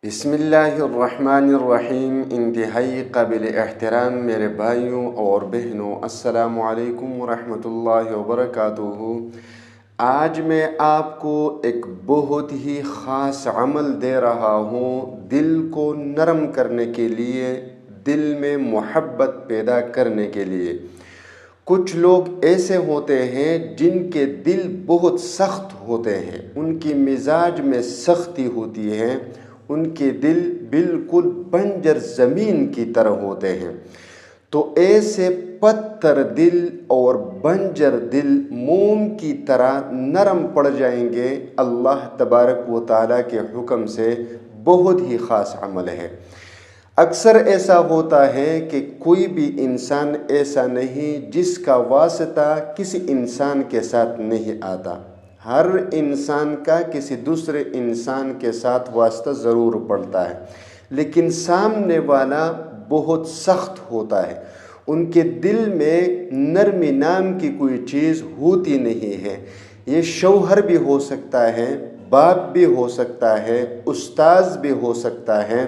بسم اللہ الرحمن الرحیم۔ انتہائی قابل احترام میرے بھائیوں اور بہنوں، السلام علیکم ورحمۃ اللہ وبرکاتہ۔ آج میں آپ کو ایک بہت ہی خاص عمل دے رہا ہوں، دل کو نرم کرنے کے لیے، دل میں محبت پیدا کرنے کے لیے۔ کچھ لوگ ایسے ہوتے ہیں جن کے دل بہت سخت ہوتے ہیں، ان کی مزاج میں سختی ہوتی ہے، ان کے دل بالکل بنجر زمین کی طرح ہوتے ہیں۔ تو ایسے پتھر دل اور بنجر دل موم کی طرح نرم پڑ جائیں گے اللہ تبارک و تعالیٰ کے حکم سے۔ بہت ہی خاص عمل ہے۔ اکثر ایسا ہوتا ہے کہ کوئی بھی انسان ایسا نہیں جس کا واسطہ کسی انسان کے ساتھ نہیں آتا۔ ہر انسان کا کسی دوسرے انسان کے ساتھ واسطہ ضرور پڑتا ہے، لیکن سامنے والا بہت سخت ہوتا ہے، ان کے دل میں نرمی نام کی کوئی چیز ہوتی نہیں ہے۔ یہ شوہر بھی ہو سکتا ہے، باپ بھی ہو سکتا ہے، استاذ بھی ہو سکتا ہے،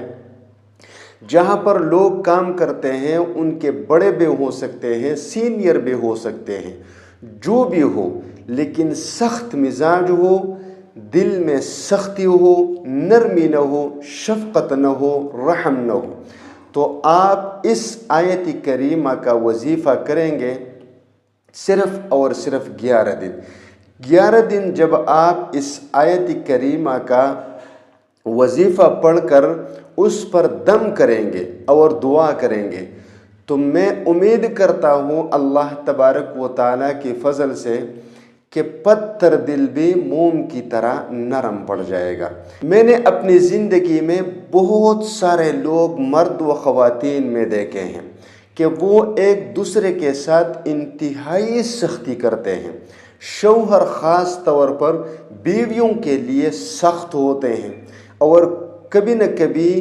جہاں پر لوگ کام کرتے ہیں ان کے بڑے بھی ہو سکتے ہیں، سینئر بھی ہو سکتے ہیں، جو بھی ہو، لیکن سخت مزاج ہو، دل میں سختی ہو، نرمی نہ ہو، شفقت نہ ہو، رحم نہ ہو، تو آپ اس آیت کریمہ کا وظیفہ کریں گے صرف اور صرف 11 دن۔ 11 دن جب آپ اس آیت کریمہ کا وظیفہ پڑھ کر اس پر دم کریں گے اور دعا کریں گے، تو میں امید کرتا ہوں اللہ تبارک و تعالیٰ کی فضل سے کہ پتھر دل بھی موم کی طرح نرم پڑ جائے گا۔ میں نے اپنی زندگی میں بہت سارے لوگ، مرد و خواتین میں دیکھے ہیں کہ وہ ایک دوسرے کے ساتھ انتہائی سختی کرتے ہیں۔ شوہر خاص طور پر بیویوں کے لیے سخت ہوتے ہیں، اور کبھی نہ کبھی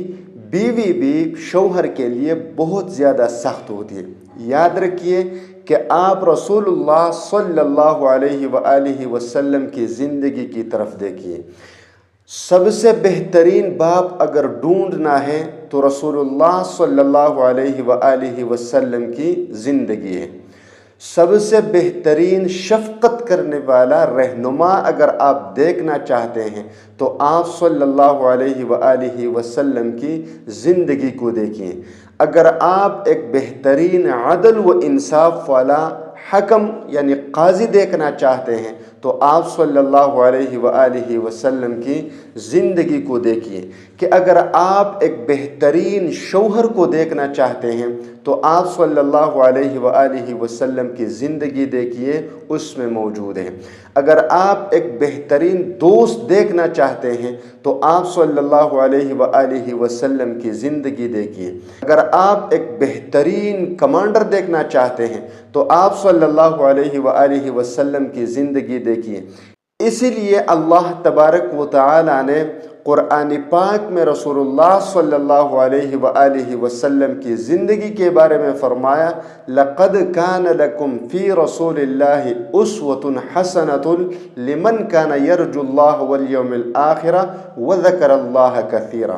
بیوی بھی شوہر کے لیے بہت زیادہ سخت ہوتی ہے۔ یاد رکھیے کہ آپ رسول اللہ صلی اللہ علیہ وآلہ وسلم کی زندگی کی طرف دیکھیے۔ سب سے بہترین باپ اگر ڈھونڈنا ہے تو رسول اللہ صلی اللہ علیہ وآلہ وسلم کی زندگی ہے۔ سب سے بہترین شفقت کرنے والا رہنما اگر آپ دیکھنا چاہتے ہیں تو آپ صلی اللہ علیہ وآلہ وسلم کی زندگی کو دیکھیں۔ اگر آپ ایک بہترین عدل و انصاف والا حکم یعنی قاضی دیکھنا چاہتے ہیں تو آپ صلی اللہ علیہ وآلہ وسلم کی زندگی کو دیکھیے۔ کہ اگر آپ ایک بہترین شوہر کو دیکھنا چاہتے ہیں تو آپ صلی اللہ علیہ وآلہ وسلم کی زندگی دیکھیے، اس میں موجود ہے۔ اگر آپ ایک بہترین دوست دیکھنا چاہتے ہیں تو آپ صلی اللہ علیہ وآلہ وسلم کی زندگی دیکھیے۔ اگر آپ ایک بہترین کمانڈر دیکھنا چاہتے ہیں تو آپ صلی اللہ علیہ وآلہ وسلم کی زندگی دیکھیے۔ اسی لیے اللہ تبارک و تعالیٰ نے قرآن پاک میں رسول اللہ صلی اللہ علیہ وآلہ وسلم کی زندگی کے بارے میں فرمایا، لَقَدْ كَانَ لَكُمْ فِي رَسُولِ اللَّهِ أُسْوَةٌ حَسَنَةٌ لِمَنْ كَانَ يَرْجُو اللَّهَ وَالْيَوْمِ الْآخِرَ وَذَكَرَ اللَّهَ كَثِيرًا،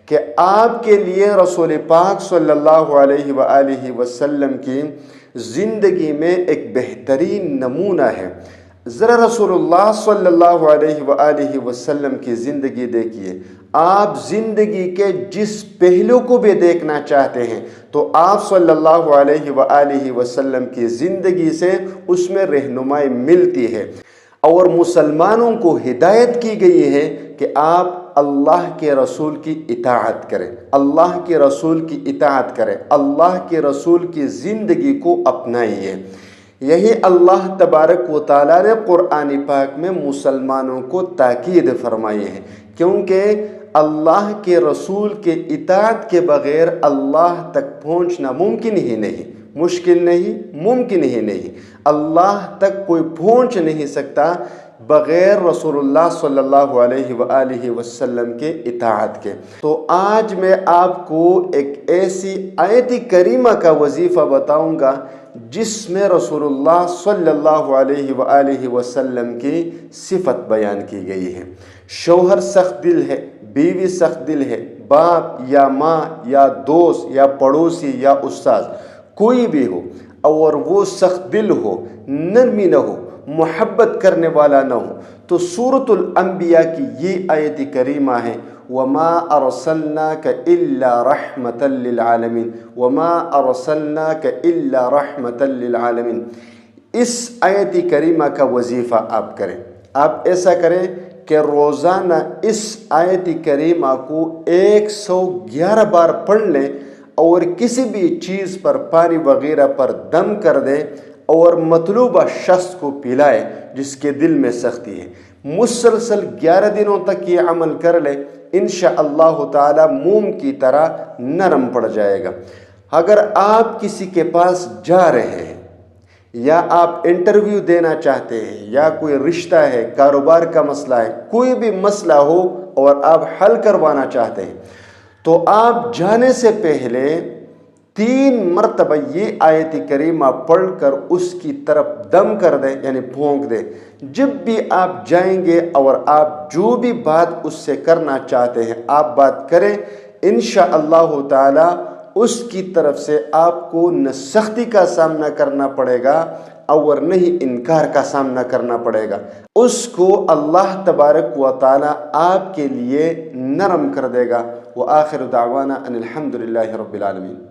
کہ آپ کے لیے رسول پاک صلی اللہ علیہ وآلہ وسلم کی زندگی میں ایک بہترین نمونہ ہے۔ ذرا رسول اللہ صلی اللہ علیہ وآلہ وسلم کی زندگی دیکھیے۔ آپ زندگی کے جس پہلو کو بھی دیکھنا چاہتے ہیں تو آپ صلی اللہ علیہ وآلہ وسلم کی زندگی سے اس میں رہنمائی ملتی ہے، اور مسلمانوں کو ہدایت کی گئی ہے کہ آپ اللہ کے رسول کی اطاعت کریں، اللہ کے رسول کی اطاعت کریں، اللہ کے رسول کی زندگی کو اپنائیے۔ یہی اللہ تبارک و تعالیٰ نے قرآن پاک میں مسلمانوں کو تاکید فرمائی ہے، کیونکہ اللہ کے رسول کے اطاعت کے بغیر اللہ تک پہنچنا ممکن ہی نہیں، مشکل نہیں، ممکن ہی نہیں۔ اللہ تک کوئی پہنچ نہیں سکتا بغیر رسول اللہ صلی اللہ علیہ وآلہ وسلم کے اطاعت کے۔ تو آج میں آپ کو ایک ایسی آیت کریمہ کا وظیفہ بتاؤں گا جس میں رسول اللہ صلی اللہ علیہ وآلہ وسلم کی صفت بیان کی گئی ہے۔ شوہر سخت دل ہے، بیوی سخت دل ہے، باپ یا ماں یا دوست یا پڑوسی یا استاذ کوئی بھی ہو اور وہ سخت دل ہو، نرمی نہ ہو، محبت کرنے والا نہ ہو، تو سورۃ الانبیاء کی یہ آیت کریمہ ہے وَمَا أَرْسَلْنَاكَ إِلَّا رَحْمَةً لِلْعَالَمِينَ وَمَا أَرْسَلْنَاكَ إِلَّا رَحْمَةً لِلْعَالَمِينَ۔ اس آیت کریمہ کا وظیفہ آپ کریں، آپ ایسا کریں کہ روزانہ اس آیت کریمہ کو 111 بار پڑھ لیں اور کسی بھی چیز پر پانی وغیرہ پر دم کر دیں اور مطلوبہ شخص کو پلائے جس کے دل میں سختی ہے۔ مسلسل 11 دنوں تک یہ عمل کر لے، انشاءاللہ تعالی موم کی طرح نرم پڑ جائے گا۔ اگر آپ کسی کے پاس جا رہے ہیں یا آپ انٹرویو دینا چاہتے ہیں یا کوئی رشتہ ہے، کاروبار کا مسئلہ ہے، کوئی بھی مسئلہ ہو اور آپ حل کروانا چاہتے ہیں، تو آپ جانے سے پہلے 3 مرتبہ یہ آیت کریمہ پڑھ کر اس کی طرف دم کر دیں، یعنی پھونک دیں۔ جب بھی آپ جائیں گے اور آپ جو بھی بات اس سے کرنا چاہتے ہیں آپ بات کریں، انشاءاللہ تعالی اس کی طرف سے آپ کو نہ سختی کا سامنا کرنا پڑے گا اور نہ ہی انکار کا سامنا کرنا پڑے گا، اس کو اللہ تبارک و تعالی آپ کے لیے نرم کر دے گا۔ وآخر دعوانا ان الحمد للہ رب العالمین۔